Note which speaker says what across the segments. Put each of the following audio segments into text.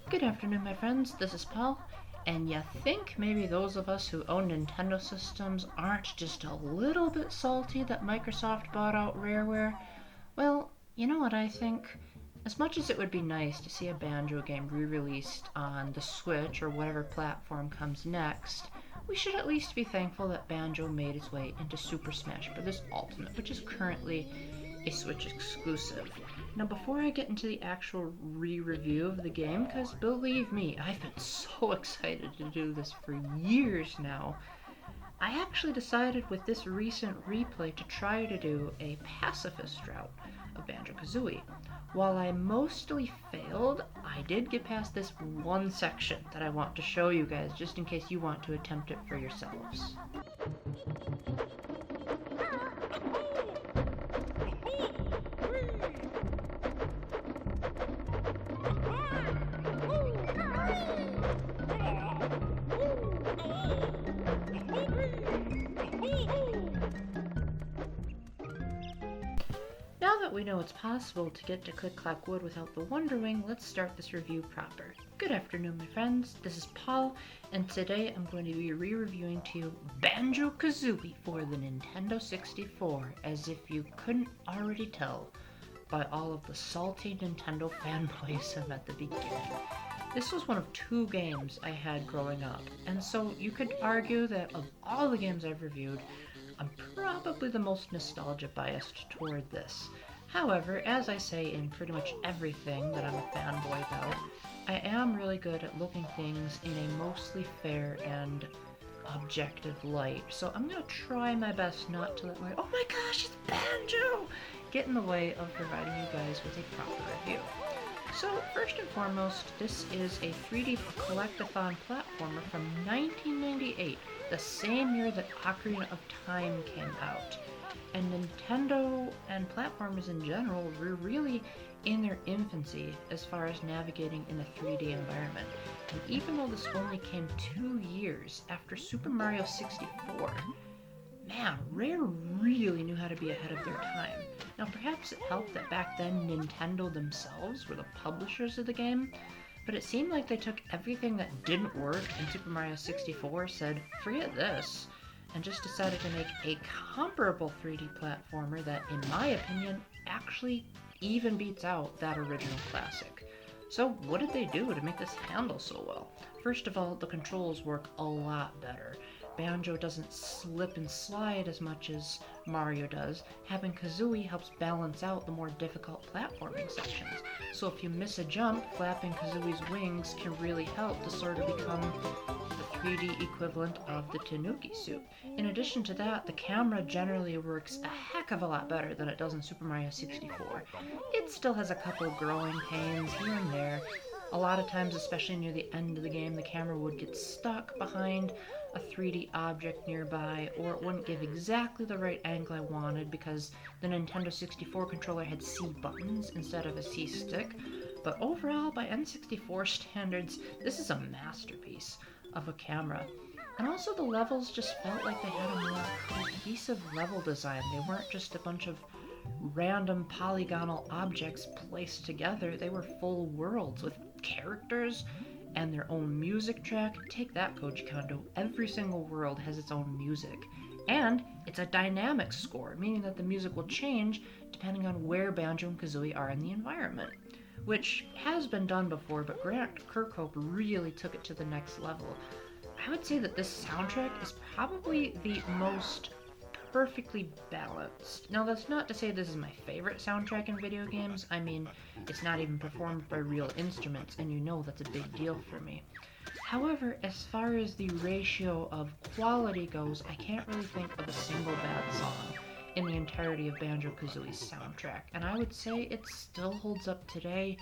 Speaker 1: Good afternoon, my friends. This is Paul, and you think maybe those of us who own Nintendo systems aren't just a little bit salty that Microsoft bought out Rareware? Well, you know what I think? As much as it would be nice to see a Banjo game re-released on the Switch or whatever platform comes next, we should at least be thankful that Banjo made its way into Super Smash Bros. Ultimate, which is currently a Switch exclusive. Now, before I get into the actual re-review of the game, because believe me, I've been so excited to do this for years now, I actually decided with this recent replay to try to do a pacifist route of Banjo-Kazooie. While I mostly failed, I did get past this one section that I want to show you guys just in case you want to attempt it for yourselves. Now that we know it's possible to get to Click Clack Wood without the Wonderwing, let's start this review proper. Good afternoon, my friends. This is Paul, and today I'm going to be re-reviewing to you Banjo-Kazooie for the Nintendo 64, as if you couldn't already tell by all of the salty Nintendo fanboyism at the beginning. This was one of two games I had growing up, and so you could argue that of all the games I've reviewed, I'm probably the most nostalgia biased toward this. However, as I say in pretty much everything that I'm a fanboy about, I am really good at looking things in a mostly fair and objective light. So I'm going to try my best not to let my, oh my gosh, it's Banjo, get in the way of providing you guys with a proper review. So first and foremost, this is a 3D collectathon platformer from 1998, the same year that Ocarina of Time came out. And Nintendo and platformers in general were really in their infancy as far as navigating in a 3D environment. And even though this only came 2 years after Super Mario 64, man, Rare really knew how to be ahead of their time. Now perhaps it helped that back then Nintendo themselves were the publishers of the game, but it seemed like they took everything that didn't work in Super Mario 64, said, forget this, and just decided to make a comparable 3D platformer that, in my opinion, actually even beats out that original classic. So what did they do to make this handle so well? First of all, the controls work a lot better. Banjo doesn't slip and slide as much as Mario does. Having Kazooie helps balance out the more difficult platforming sections. So if you miss a jump, flapping Kazooie's wings can really help to sort of become the 3D equivalent of the Tanuki suit. In addition to that, the camera generally works a heck of a lot better than it does in Super Mario 64. It still has a couple growing pains here and there. A lot of times, especially near the end of the game, the camera would get stuck behind a 3D object nearby, or it wouldn't give exactly the right angle I wanted because the Nintendo 64 controller had C buttons instead of a C stick. But overall, by N64 standards, this is a masterpiece of a camera. And also the levels just felt like they had a more cohesive level design. They weren't just a bunch of random polygonal objects placed together. They were full worlds with characters and their own music track. Take that, Koji Kondo. Every single world has its own music. And it's a dynamic score, meaning that the music will change depending on where Banjo and Kazooie are in the environment, which has been done before, but Grant Kirkhope really took it to the next level. I would say that this soundtrack is probably the most perfectly balanced. Now, that's not to say this is my favorite soundtrack in video games. I mean, it's not even performed by real instruments, and you know that's a big deal for me. However, as far as the ratio of quality goes, I can't really think of a single bad song in the entirety of Banjo-Kazooie's soundtrack, and I would say it still holds up today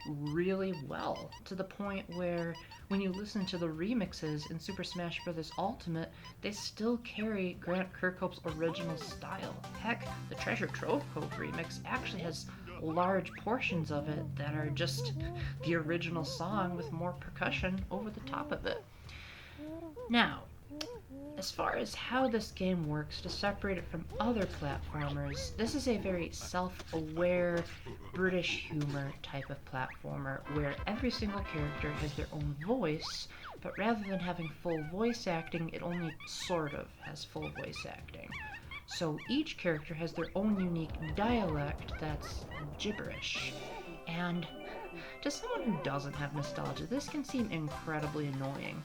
Speaker 1: really well, to the point where when you listen to the remixes in Super Smash Bros. Ultimate, they still carry Grant Kirkhope's original style. Heck, the Treasure Trove Cove remix actually has large portions of it that are just the original song with more percussion over the top of it. Now, as far as how this game works to separate it from other platformers, this is a very self-aware British humor type of platformer where every single character has their own voice, but rather than having full voice acting, it only sort of has full voice acting. So each character has their own unique dialect that's gibberish. And to someone who doesn't have nostalgia, this can seem incredibly annoying.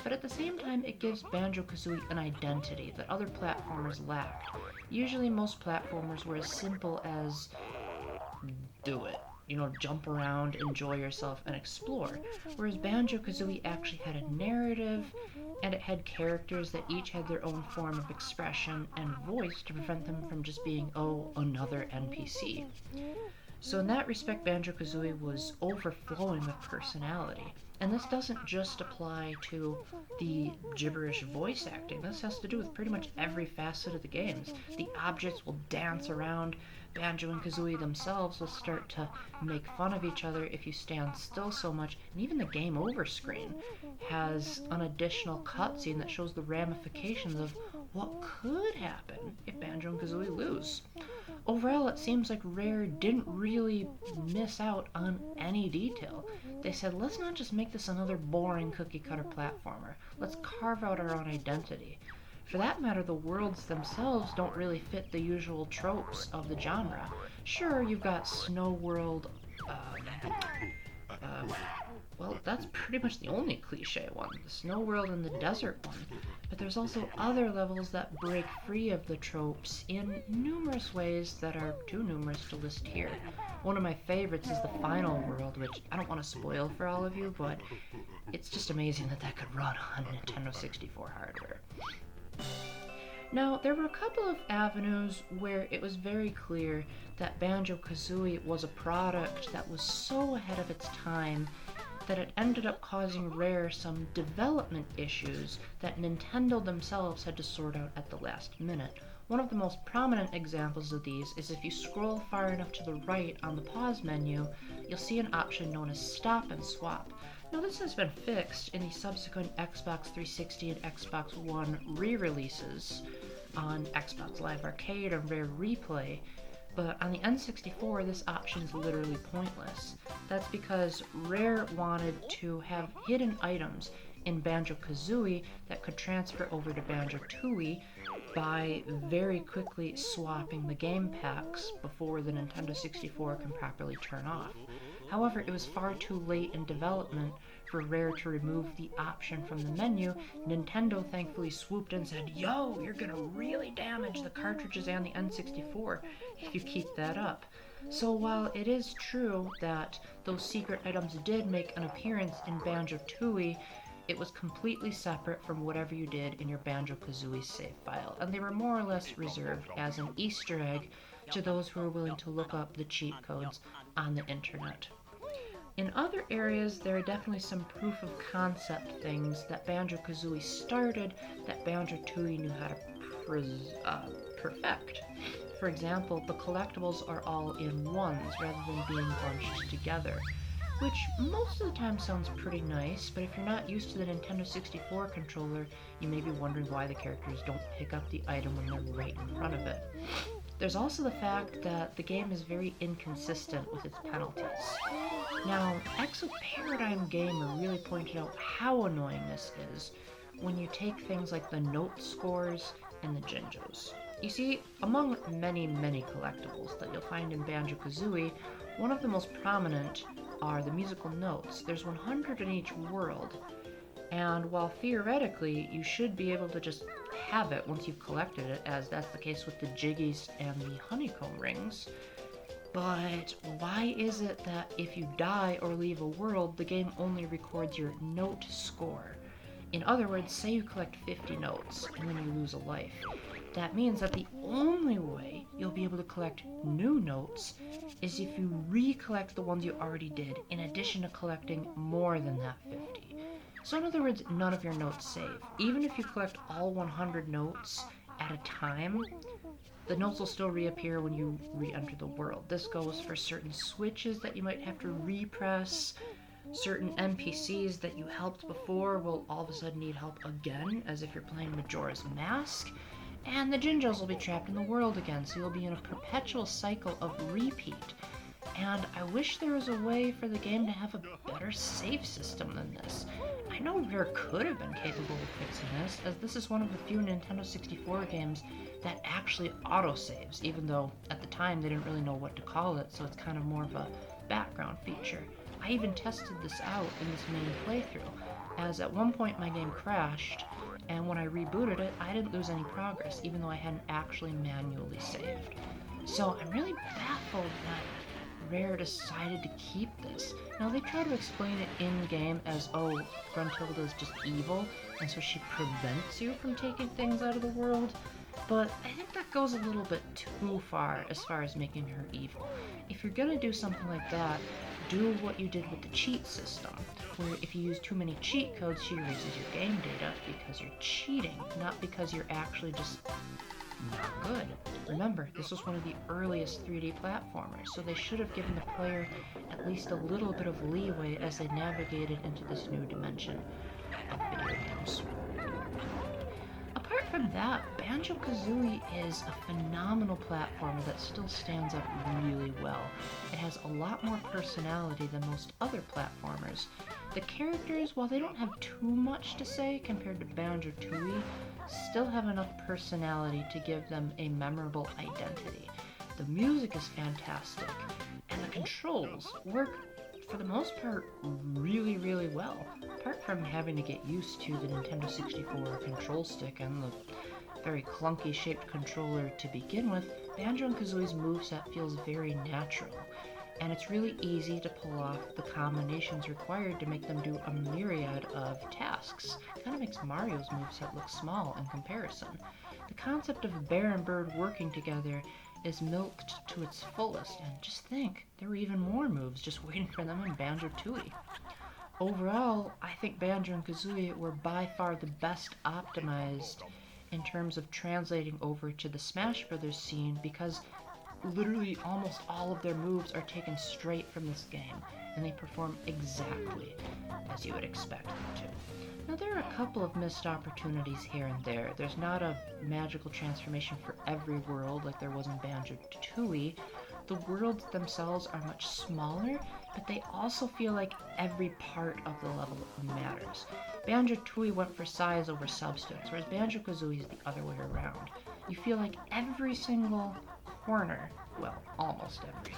Speaker 1: But at the same time, it gives Banjo-Kazooie an identity that other platformers lacked. Usually most platformers were as simple as do it. Jump around, enjoy yourself, and explore. Whereas Banjo-Kazooie actually had a narrative, and it had characters that each had their own form of expression and voice to prevent them from just being, oh, another NPC. So in that respect, Banjo-Kazooie was overflowing with personality. And this doesn't just apply to the gibberish voice acting. This has to do with pretty much every facet of the games. The objects will dance around. Banjo and Kazooie themselves will start to make fun of each other if you stand still so much. And even the game over screen has an additional cutscene that shows the ramifications of what could happen if Banjo and Kazooie lose. Overall, it seems like Rare didn't really miss out on any detail. They said, let's not just make this another boring cookie-cutter platformer. Let's carve out our own identity. For that matter, the worlds themselves don't really fit the usual tropes of the genre. Sure, you've got Snow World, well, that's pretty much the only cliche one, the Snow World and the Desert one. But there's also other levels that break free of the tropes in numerous ways that are too numerous to list here. One of my favorites is the Final World, which I don't want to spoil for all of you, but it's just amazing that could run on Nintendo 64 hardware. Now, there were a couple of avenues where it was very clear that Banjo-Kazooie was a product that was so ahead of its time that it ended up causing Rare some development issues that Nintendo themselves had to sort out at the last minute. One of the most prominent examples of these is if you scroll far enough to the right on the pause menu, you'll see an option known as Stop and Swap. Now this has been fixed in the subsequent Xbox 360 and Xbox One re-releases on Xbox Live Arcade and Rare Replay, but on the N64 this option is literally pointless. That's because Rare wanted to have hidden items in Banjo-Kazooie that could transfer over to Banjo-Tooie by very quickly swapping the game packs before the Nintendo 64 can properly turn off. However, it was far too late in development for Rare to remove the option from the menu. Nintendo thankfully swooped in and said, yo, you're gonna really damage the cartridges and the N64 if you keep that up. So while it is true that those secret items did make an appearance in Banjo-Tooie, it was completely separate from whatever you did in your Banjo-Kazooie save file, and they were more or less reserved as an Easter egg to those who were willing to look up the cheat codes on the internet. In other areas, there are definitely some proof of concept things that Banjo-Kazooie started that Banjo-Tooie knew how to perfect. For example, the collectibles are all in ones rather than being bunched together, which most of the time sounds pretty nice, but if you're not used to the Nintendo 64 controller, you may be wondering why the characters don't pick up the item when they're right in front of it. There's also the fact that the game is very inconsistent with its penalties. Now, Exo Paradigm Gamer really pointed out how annoying this is when you take things like the note scores and the Jinjos. You see, among many collectibles that you'll find in Banjo-Kazooie, one of the most prominent are the musical notes. There's 100 in each world, and while theoretically you should be able to just have it once you've collected it, as that's the case with the Jiggies and the honeycomb rings, but why is it that if you die or leave a world, the game only records your note score? In other words, say you collect 50 notes and then you lose a life. That means that the only way you'll be able to collect new notes is if you recollect the ones you already did, in addition to collecting more than that 50. So in other words, none of your notes save. Even if you collect all 100 notes at a time, the notes will still reappear when you re-enter the world. This goes for certain switches that you might have to repress. Certain NPCs that you helped before will all of a sudden need help again, as if you're playing Majora's Mask. And the Jinjos will be trapped in the world again, so you'll be in a perpetual cycle of repeat. And I wish there was a way for the game to have a better save system than this. I know Rare could have been capable of fixing this, as this is one of the few Nintendo 64 games that actually autosaves, even though at the time they didn't really know what to call it, so it's kind of more of a background feature. I even tested this out in this mini playthrough, as at one point my game crashed, and when I rebooted it, I didn't lose any progress, even though I hadn't actually manually saved. So I'm really baffled that Rare decided to keep this. Now they try to explain it in-game as, oh, Gruntilda is just evil, and so she prevents you from taking things out of the world, but I think that goes a little bit too far as making her evil. If you're gonna do something like that, do what you did with the cheat system, where if you use too many cheat codes, she erases your game data because you're cheating, not because you're actually just not good. Remember, this was one of the earliest 3D platformers, so they should have given the player at least a little bit of leeway as they navigated into this new dimension of video games. Apart from that, Banjo-Kazooie is a phenomenal platformer that still stands up really well. It has a lot more personality than most other platformers. The characters, while they don't have too much to say compared to Banjo-Tooie, still have enough personality to give them a memorable identity. The music is fantastic, and the controls work for the most part really, really well. Apart from having to get used to the Nintendo 64 control stick and the very clunky shaped controller to begin with, Banjo and Kazooie's moveset feels very natural, and it's really easy to pull off the combinations required to make them do a myriad of tasks. It kind of makes Mario's moveset look small in comparison. The concept of bear and bird working together is milked to its fullest, and just think, there were even more moves just waiting for them in Banjo-Tooie. Overall, I think Banjo and Kazooie were by far the best optimized in terms of translating over to the Smash Brothers scene, because literally almost all of their moves are taken straight from this game, and they perform exactly as you would expect them to. Now, there are a couple of missed opportunities here and there. There's not a magical transformation for every world like there was in Banjo-Tooie. The worlds themselves are much smaller, but they also feel like every part of the level matters. Banjo-Tooie went for size over substance, whereas Banjo-Kazooie is the other way around. You feel like every single corner, well, almost every,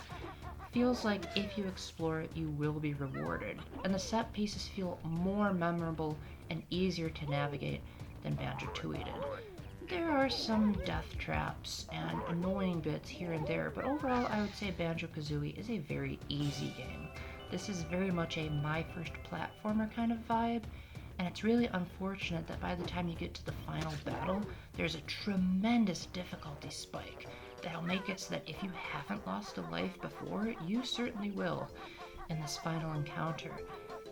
Speaker 1: feels like if you explore it, you will be rewarded, and the set pieces feel more memorable and easier to navigate than Banjo-Tooie did. There are some death traps and annoying bits here and there, but overall I would say Banjo-Kazooie is a very easy game. This is very much a my first platformer kind of vibe, and it's really unfortunate that by the time you get to the final battle, there's a tremendous difficulty spike that'll make it so that if you haven't lost a life before, you certainly will in this final encounter.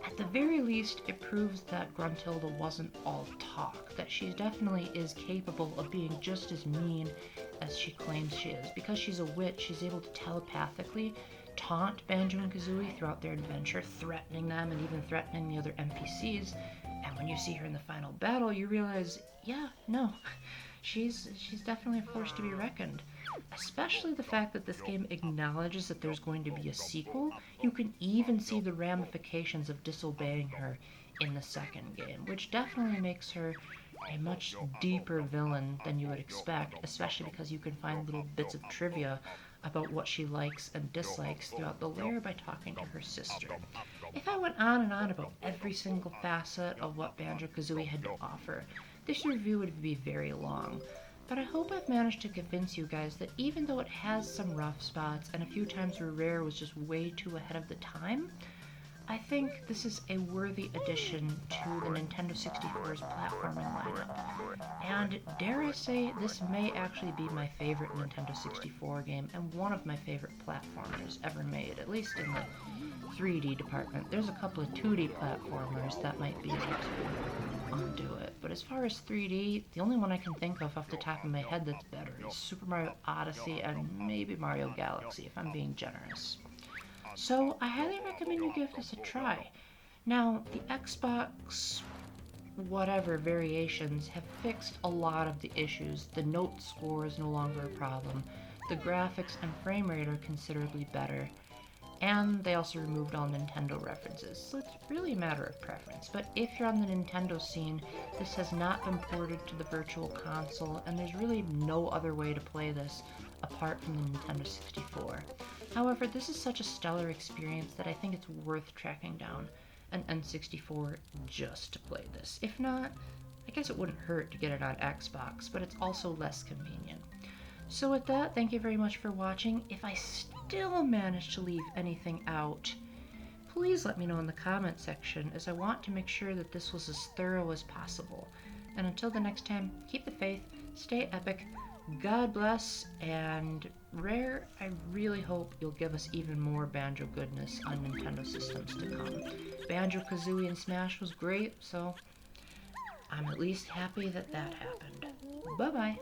Speaker 1: At the very least, it proves that Gruntilda wasn't all talk, that she definitely is capable of being just as mean as she claims she is. Because she's a witch, she's able to telepathically taunt Banjo and Kazooie throughout their adventure, threatening them and even threatening the other NPCs. And when you see her in the final battle, you realize, yeah, no, she's definitely a force to be reckoned. Especially the fact that this game acknowledges that there's going to be a sequel. You can even see the ramifications of disobeying her in the second game, which definitely makes her a much deeper villain than you would expect, especially because you can find little bits of trivia about what she likes and dislikes throughout the lair by talking to her sister. If I went on and on about every single facet of what Banjo-Kazooie had to offer, this review would be very long. But I hope I've managed to convince you guys that even though it has some rough spots and a few times where Rare was just way too ahead of the time, I think this is a worthy addition to the Nintendo 64's platforming lineup. And dare I say, this may actually be my favorite Nintendo 64 game and one of my favorite platformers ever made, at least in the 3D department. There's a couple of 2D platformers that might be able to undo it, but as far as 3D, the only one I can think of off the top of my head that's better is Super Mario Odyssey and maybe Mario Galaxy, if I'm being generous. So I highly recommend you give this a try. Now, the Xbox whatever variations have fixed a lot of the issues. The note score is no longer a problem. The graphics and frame rate are considerably better. And they also removed all Nintendo references, so it's really a matter of preference. But if you're on the Nintendo scene, this has not been ported to the Virtual Console, and there's really no other way to play this apart from the Nintendo 64. However, this is such a stellar experience that I think it's worth tracking down an N64 just to play this. If not, I guess it wouldn't hurt to get it on Xbox, but it's also less convenient. So with that, thank you very much for watching. If I still manage to leave anything out, please let me know in the comment section, as I want to make sure that this was as thorough as possible. And until the next time, keep the faith, stay epic, God bless, and Rare, I really hope you'll give us even more Banjo goodness on Nintendo systems to come. Banjo-Kazooie and Smash was great, so I'm at least happy that that happened. Bye-bye.